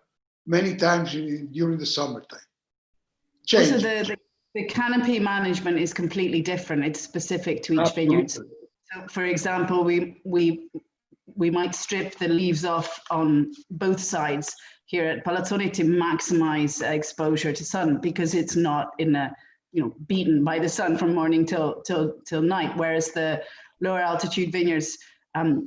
Speaker 3: many times during the summertime. Change.
Speaker 2: Also, the canopy management is completely different. It's specific to each vineyard. So, for example, we might strip the leaves off on both sides here at Palazzone to maximize exposure to sun, because it's not beaten by the sun from morning till night. Whereas the lower altitude vineyards,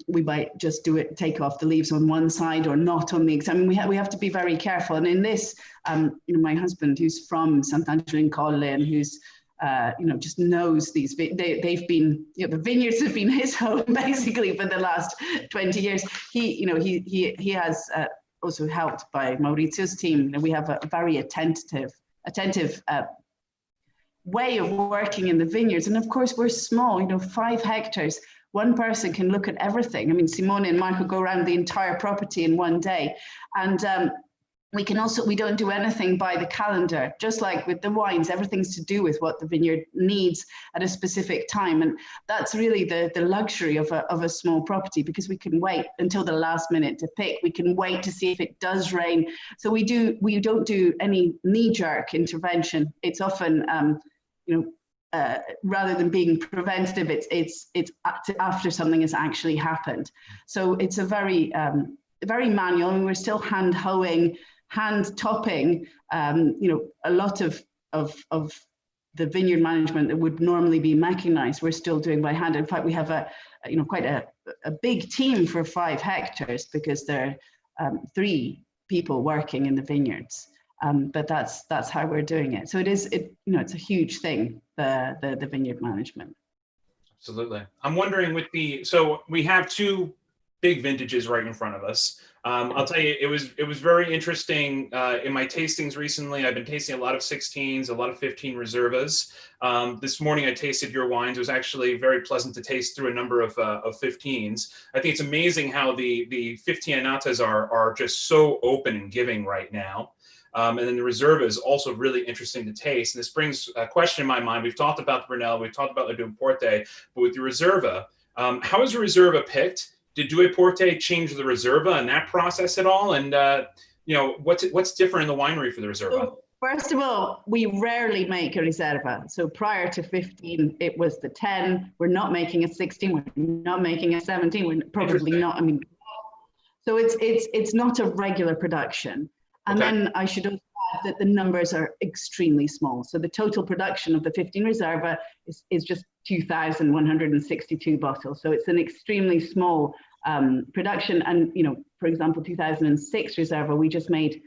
Speaker 2: we might just take off the leaves on one side or not on the exam. I mean, we have to be very careful. And in this, my husband, who's from Sant'Angelo in Colle and who's, just knows these, they've been, the vineyards have been his home basically for the last 20 years. He has also helped by Maurizio's team. We have a very attentive way of working in the vineyards. And of course, we're small, 5 hectares. One person can look at everything. I mean, Simone and Marco go around the entire property in one day. And we don't do anything by the calendar, just like with the wines, everything's to do with what the vineyard needs at a specific time. And that's really the luxury of a small property, because we can wait until the last minute to pick. We can wait to see if it does rain. So we don't do any knee-jerk intervention. It's often, rather than being preventative, it's after something has actually happened. So it's a very manual, and we're still hand hoeing, hand topping. A lot of the vineyard management that would normally be mechanized, we're still doing by hand. In fact, we have quite a big team for 5 hectares, because there are 3 people working in the vineyards. But that's how we're doing it. So it's a huge thing, the vineyard management.
Speaker 1: Absolutely. I'm wondering so we have 2 big vintages right in front of us. I'll tell you, it was very interesting in my tastings recently. I've been tasting a lot of 16s, a lot of 15 Reservas. This morning I tasted your wines. It was actually very pleasant to taste through a number of 15s. I think it's amazing how the 15 Annatas are just so open and giving right now. And then the Reserva is also really interesting to taste. And this brings a question in my mind. We've talked about the Brunello, we've talked about the Due Porte, but with the Reserva, how is the Reserva picked? Did Due Porte change the Reserva in that process at all? And what's different in the winery for the Reserva?
Speaker 2: So, first of all, we rarely make a Reserva. So prior to 15, it was the 10. We're not making a 16. We're not making a 17. We're probably not. I mean, so it's not a regular production. And then I should also add that the numbers are extremely small. So the total production of the 15 Reserva is just 2,162 bottles. So it's an extremely small production. And, for example, 2006 Reserva, we just made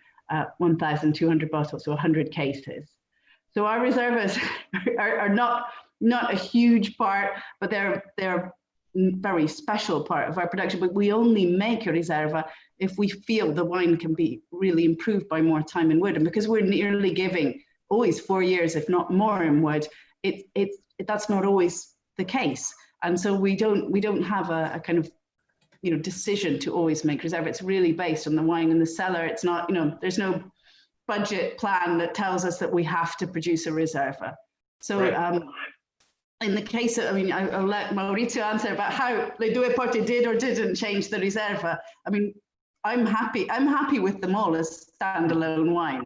Speaker 2: 1,200 bottles, so 100 cases. So our Reservas are not a huge part, but they're very special part of our production. But we only make a Reserva if we feel the wine can be really improved by more time in wood. And because we're nearly giving always 4 years, if not more, in wood, that's not always the case. And so we don't have a kind of decision to always make Reserva. It's really based on the wine in the cellar. It's not, there's no budget plan that tells us that we have to produce a Reserva. So right. In the case of, I'll let Maurizio answer about how the Due Porte did or didn't change the Reserva. I'm happy with them all as standalone wines.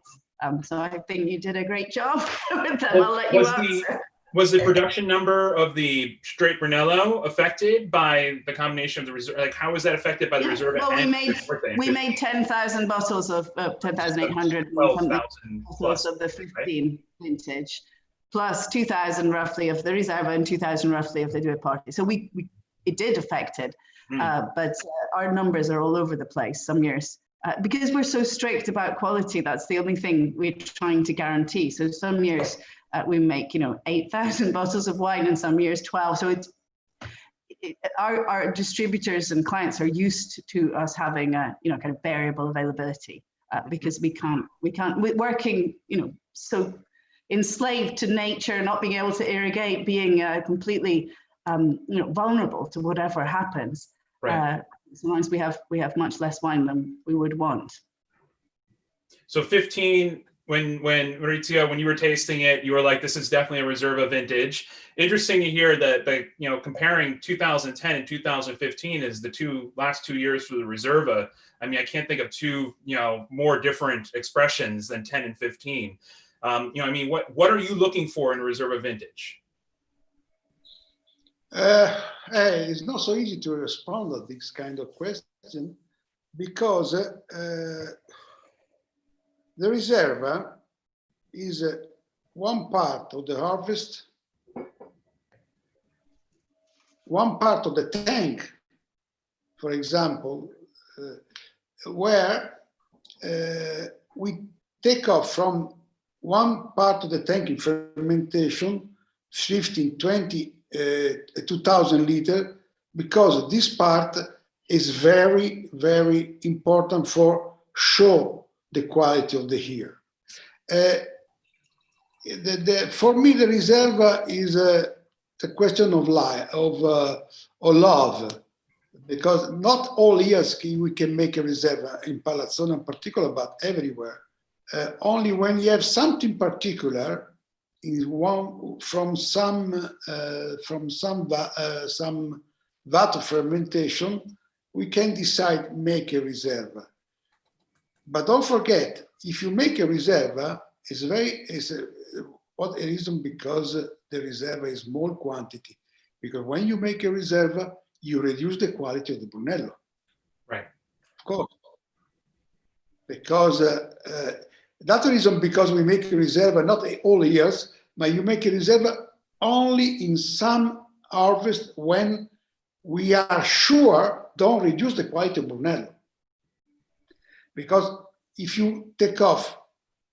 Speaker 2: So I think you did a great job with them. I'll let you answer.
Speaker 1: Was the production number of the straight Brunello affected by the combination of the Reserva? Like, how was that affected by the Reserva?
Speaker 2: Well, we made 10,000 bottles of 10,800 bottles of the 15 vintage, plus 2,000 roughly of the Reserva and 2,000 roughly of the Due Porte. So it did affect it, but our numbers are all over the place some years. Because we're so strict about quality, that's the only thing we're trying to guarantee. So some years we make 8,000 bottles of wine, and some years 12. So our distributors and clients are used to us having a kind of variable availability, because we're working so enslaved to nature, not being able to irrigate, being completely vulnerable to whatever happens.
Speaker 1: Right.
Speaker 2: Sometimes we have much less wine than we would want.
Speaker 1: So 15, when Maurizio, when you were tasting it, you were like, this is definitely a Reserva vintage. Interesting to hear that comparing 2010 and 2015 as the last 2 years for the Reserva. I can't think of 2 more different expressions than 10 and 15. What are you looking for in a Reserva vintage?
Speaker 3: It's not so easy to respond to this kind of question, because the Reserva is one part of the harvest, one part of the tank, for example, where we take off from one part of the tank in fermentation, 15, 20, 2000 liters, because this part is very, very important for show the quality of the year. For me, the Reserva is a question of love, because not all years we can make a Reserva in Palazzone in particular, but everywhere. Only when you have something particular from some vat of fermentation, we can decide make a Reserva. But don't forget, if you make a Reserva, what a reason, because the Reserva is small quantity. Because when you make a Reserva, you reduce the quality of the Brunello.
Speaker 1: Right.
Speaker 3: Of course. Because that's the reason, because we make a Reserva not all years, but you make a Reserva only in some harvest when we are sure don't reduce the quality of Brunello. Because if you take off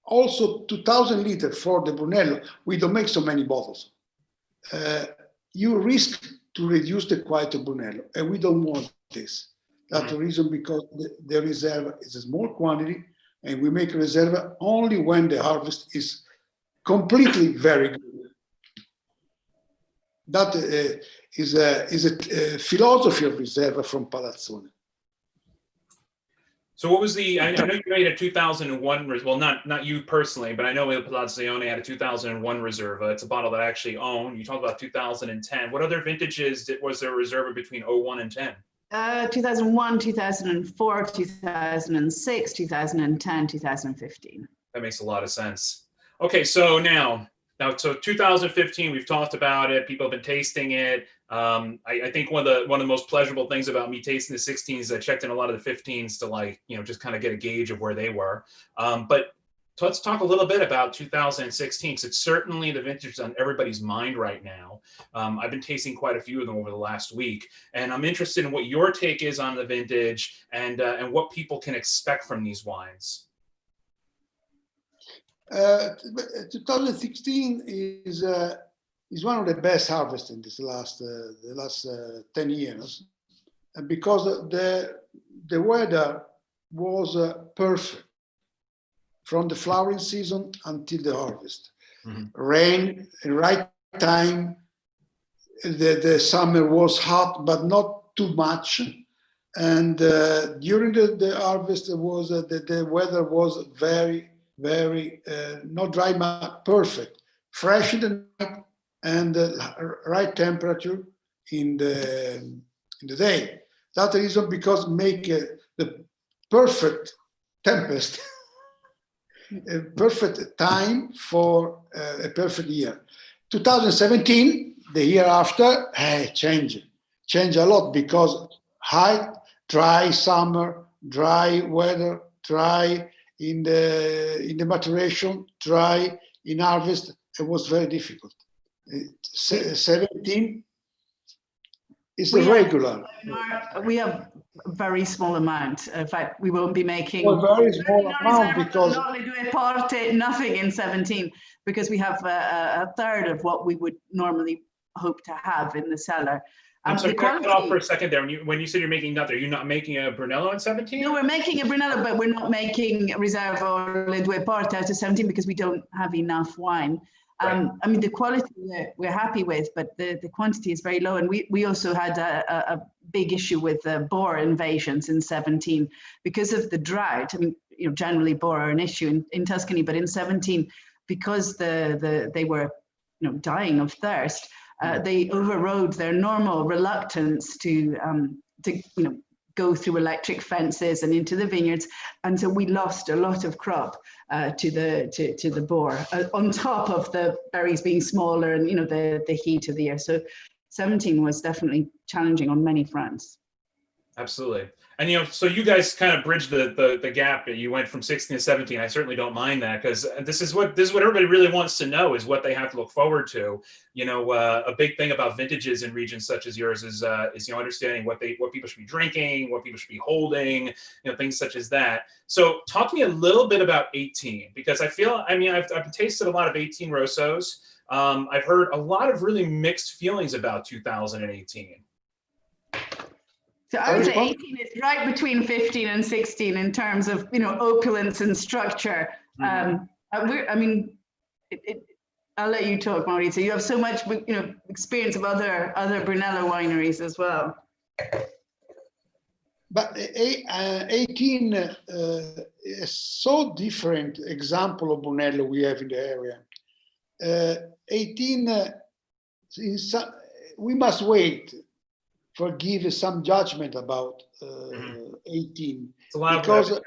Speaker 3: also 2000 liters for the Brunello, we don't make so many bottles. You risk to reduce the quality of Brunello, and we don't want this. That's the reason, because the Reserva is a small quantity, and we make a Reserva only when the harvest is completely very good. That is a philosophy of Reserva from Palazzone.
Speaker 1: So what was I know you made a 2001, well, not you personally, but I know Il Palazzone had a 2001 Reserva. It's a bottle that I actually own. You talked about 2010. What other vintages was there a Reserva between 01 and 10?
Speaker 2: 2001, 2004, 2006, 2010, 2015.
Speaker 1: That makes a lot of sense. Okay, so so 2015, we've talked about it. People have been tasting it. I think one of the most pleasurable things about me tasting the 16s is I checked in a lot of the 15s to just kind of get a gauge of where they were. But let's talk a little bit about 2016, because it's certainly the vintage on everybody's mind right now. I've been tasting quite a few of them over the last week, and I'm interested in what your take is on the vintage and what people can expect from these wines.
Speaker 3: 2016 is one of the best harvests in this last 10 years, because the weather was perfect from the flowering season until the harvest. Rain, right time. The summer was hot, but not too much. And during the harvest, the weather was very, very not dry, but perfect, fresh in the night, and right temperature in the day. That's the reason, because make the perfect tempest, a perfect time for a perfect year. 2017, the year after, changed a lot, because high, dry summer, dry weather, dry in the maturation, dry in harvest. It was very difficult. 17 is the regular.
Speaker 2: We have a very small amount. In fact, we won't be making
Speaker 3: a very small amount, because
Speaker 2: not Due Porte, nothing in 17, because we have a third of what we would normally hope to have in the cellar.
Speaker 1: I'm sorry, cut off for a second there. When you said you're making nothing, are you not making a Brunello in 17?
Speaker 2: No, we're making a Brunello, but we're not making Reserva or Due Porte out of 17, because we don't have enough wine.
Speaker 1: Right.
Speaker 2: I mean, the quality we're happy with, but the quantity is very low. And we also had a big issue with boar invasions in 17 because of the drought. I mean, generally boar are an issue in Tuscany, but in 17, because they were dying of thirst, they overrode their normal reluctance to go through electric fences and into the vineyards, and so we lost a lot of crop to the boar, on top of the berries being smaller and the heat of the year. So 17 was definitely challenging on many fronts.
Speaker 1: Absolutely. And so you guys kind of bridged the gap. You went from 16 to 17. I certainly don't mind that, because this is what everybody really wants to know, is what they have to look forward to. A big thing about vintages in regions such as yours is understanding what people should be drinking, what people should be holding, things such as that. So talk to me a little bit about 18, because I've tasted a lot of 18 Rossos. I've heard a lot of really mixed feelings about 2018.
Speaker 2: So I would say 18 is right between 15 and 16 in terms of, opulence and structure.
Speaker 1: Mm-hmm.
Speaker 2: I'll let you talk, Maurizio. You have so much, experience of other Brunello wineries as well.
Speaker 3: But 18 is so different example of Brunello we have in the area. 18, we must wait for give some judgment about 18, because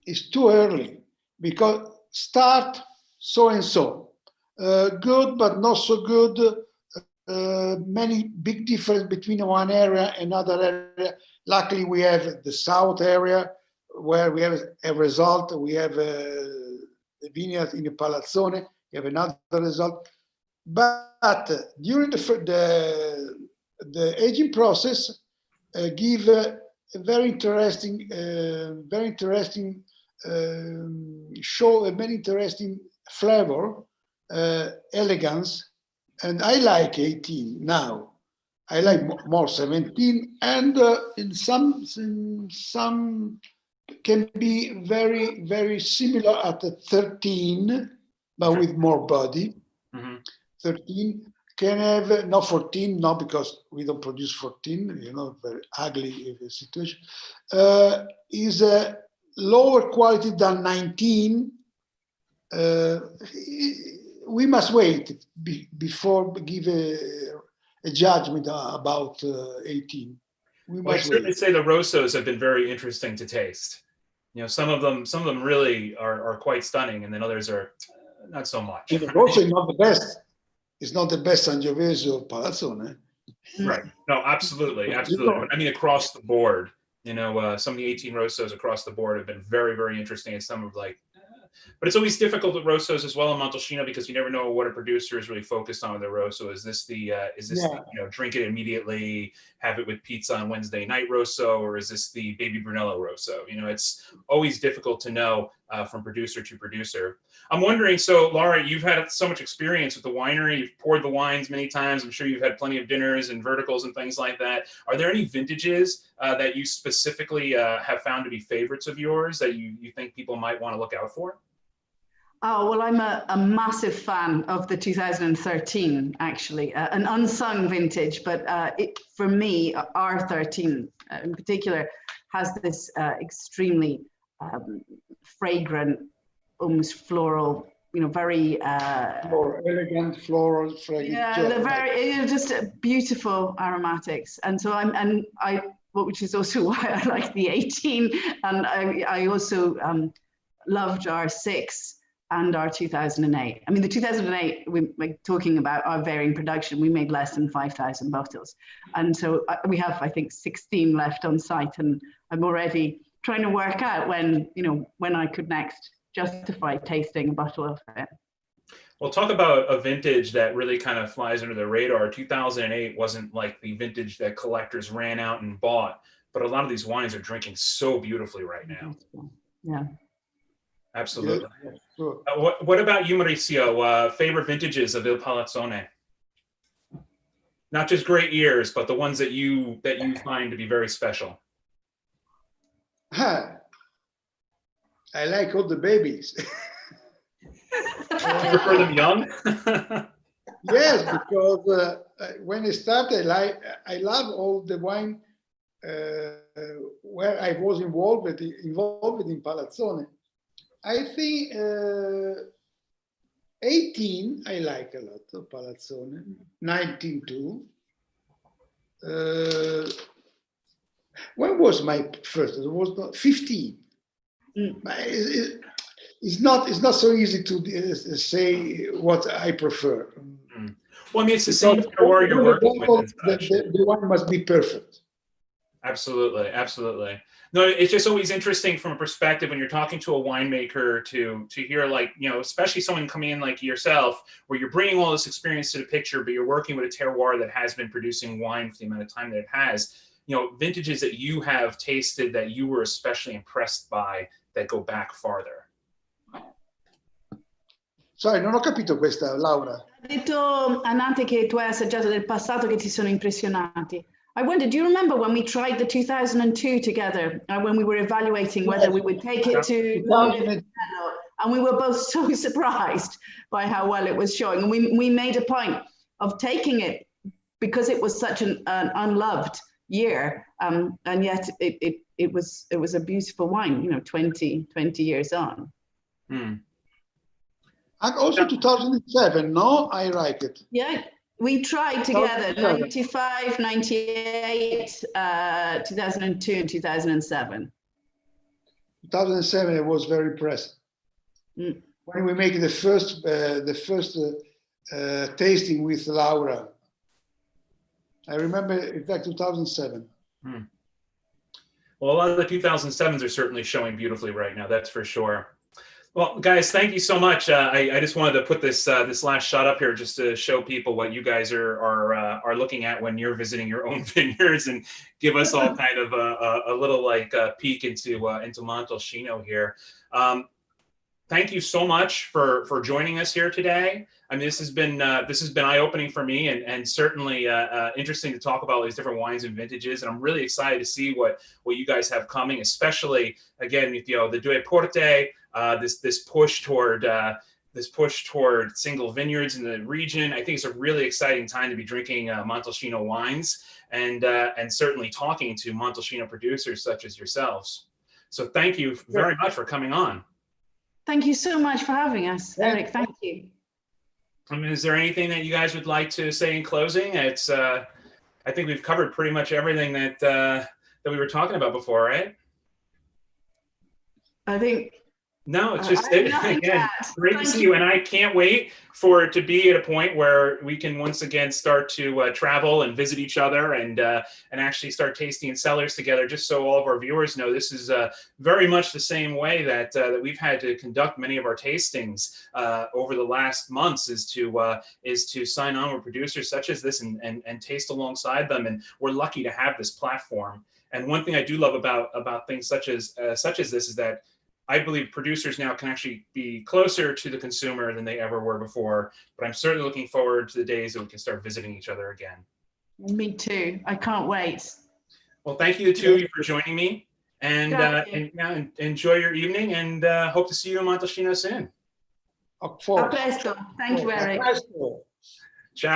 Speaker 3: it's too early, because start so and so, good but not so good, many big difference between one area and another area. Luckily we have the south area where we have a result, we have the vineyard in the Palazzone, we have another result, but during the aging process give a very interesting show a very interesting flavor, elegance, and I like 18 now. I like more 17, and in some can be very, very similar at the 13, but with more body. 13 can have, not 14, not because we don't produce 14, very ugly situation, is a lower quality than 19. We must wait before give a judgment about 18.
Speaker 1: Well, I certainly say the Rossos have been very interesting to taste. Some of them really are quite stunning, and then others are not so much.
Speaker 3: The Rosso is not the best. It's not the best Sangiovese or Palazzone.
Speaker 1: Right. No, absolutely. Absolutely. I mean, across the board, some of the 18 Rossos across the board have been very, very interesting. And some of but it's always difficult with Rossos as well in Montalcino, because you never know what a producer is really focused on with their Rosso. Is this the drink it immediately, have it with pizza on Wednesday night Rosso, or is this the baby Brunello Rosso? It's always difficult to know from producer to producer. I'm wondering, so Laura, you've had so much experience with the winery, you've poured the wines many times, I'm sure you've had plenty of dinners and verticals and things like that. Are there any vintages that you specifically have found to be favorites of yours that you think people might want to look out for?
Speaker 2: Oh, well, I'm a massive fan of the 2013, actually, an unsung vintage, but for me, R13 in particular has this extremely fragrant, almost floral, very
Speaker 3: more elegant floral fragrance.
Speaker 2: Yeah, they're very just beautiful aromatics, and so which is also why I like the 18, and I also loved R6 and our 2008. I mean, the 2008, we're talking about our varying production. We made less than 5,000 bottles. And so we have, I think, 16 left on site. And I'm already trying to work out when I could next justify tasting a bottle of it.
Speaker 1: Well, talk about a vintage that really kind of flies under the radar. 2008 wasn't like the vintage that collectors ran out and bought, but a lot of these wines are drinking so beautifully right now.
Speaker 2: Yeah.
Speaker 1: Absolutely.
Speaker 3: Yeah, sure.
Speaker 1: What about you, Maurizio? Favorite vintages of Il Palazzone? Not just great years, but the ones that you find to be very special.
Speaker 3: I like all the babies.
Speaker 1: You prefer them young?
Speaker 3: Yes, because when I started, I love all the wine where I was involved in Palazzone. I think 18 I like a lot of Palazzone, 19 too. When was my first? It was not 15. It's not so easy to say what I prefer.
Speaker 1: Well, I mean, it's the same terroir you're working with.
Speaker 3: The wine must be perfect.
Speaker 1: Absolutely, absolutely. No, it's just always interesting from a perspective when you're talking to a winemaker to hear, like, you know, especially someone coming in like yourself, where you're bringing all this experience to the picture, but you're working with a terroir that has been producing wine for the amount of time that it has. You know, vintages that you have tasted that you were especially impressed by that go back farther.
Speaker 3: Sorry, non ho capito questa, Laura.
Speaker 2: Ha detto Anante che tu hai assaggiato del passato che ti sono impressionati. I wonder, do you remember when we tried the 2002 together, when we were evaluating whether we would take it to and we were both so surprised by how well it was showing. And we made a point of taking it because it was such an unloved year, and yet it was a beautiful wine, you know, 20 years on.
Speaker 3: And also 2007, no? I like it.
Speaker 2: Yeah, we tried together 95, 98, 2002, and 2007.
Speaker 3: 2007, I was very impressed. When we make the first tasting with Laura. I remember exactly 2007.
Speaker 1: Well, a lot of the 2007s are certainly showing beautifully right now, that's for sure. Well, guys, thank you so much. I just wanted to put this this last shot up here just to show people what you guys are looking at when you're visiting your own vineyards, and give us all kind of a little like peek into Montalcino here. Thank you so much for joining us here today. I mean, this has been eye-opening for me, and certainly interesting to talk about these different wines and vintages. And I'm really excited to see what you guys have coming, especially again, you know, the Due Porte, this push toward single vineyards in the region. I think it's a really exciting time to be drinking Montalcino wines, and certainly talking to Montalcino producers such as yourselves. So thank you very much for coming on.
Speaker 2: Thank you so much for having us, Eric. Thank you.
Speaker 1: I mean, is there anything that you guys would like to say in closing? It's I think we've covered pretty much everything that we were talking about before, right?
Speaker 2: I think.
Speaker 1: No, it's just again, great to see you, and I can't wait for it to be at a point where we can once again start to travel and visit each other, and actually start tasting in cellars together. Just so all of our viewers know, this is very much the same way that we've had to conduct many of our tastings over the last months, is to sign on with producers such as this and taste alongside them. And we're lucky to have this platform. And one thing I do love about things such as this is that I believe producers now can actually be closer to the consumer than they ever were before. But I'm certainly looking forward to the days that we can start visiting each other again.
Speaker 2: Me too. I can't wait.
Speaker 1: Well, thank you, the two of you, for joining me. And enjoy your evening, and hope to see you in Montalcino soon.
Speaker 2: A presto. Thank you, Eric.
Speaker 3: A presto.
Speaker 1: Ciao.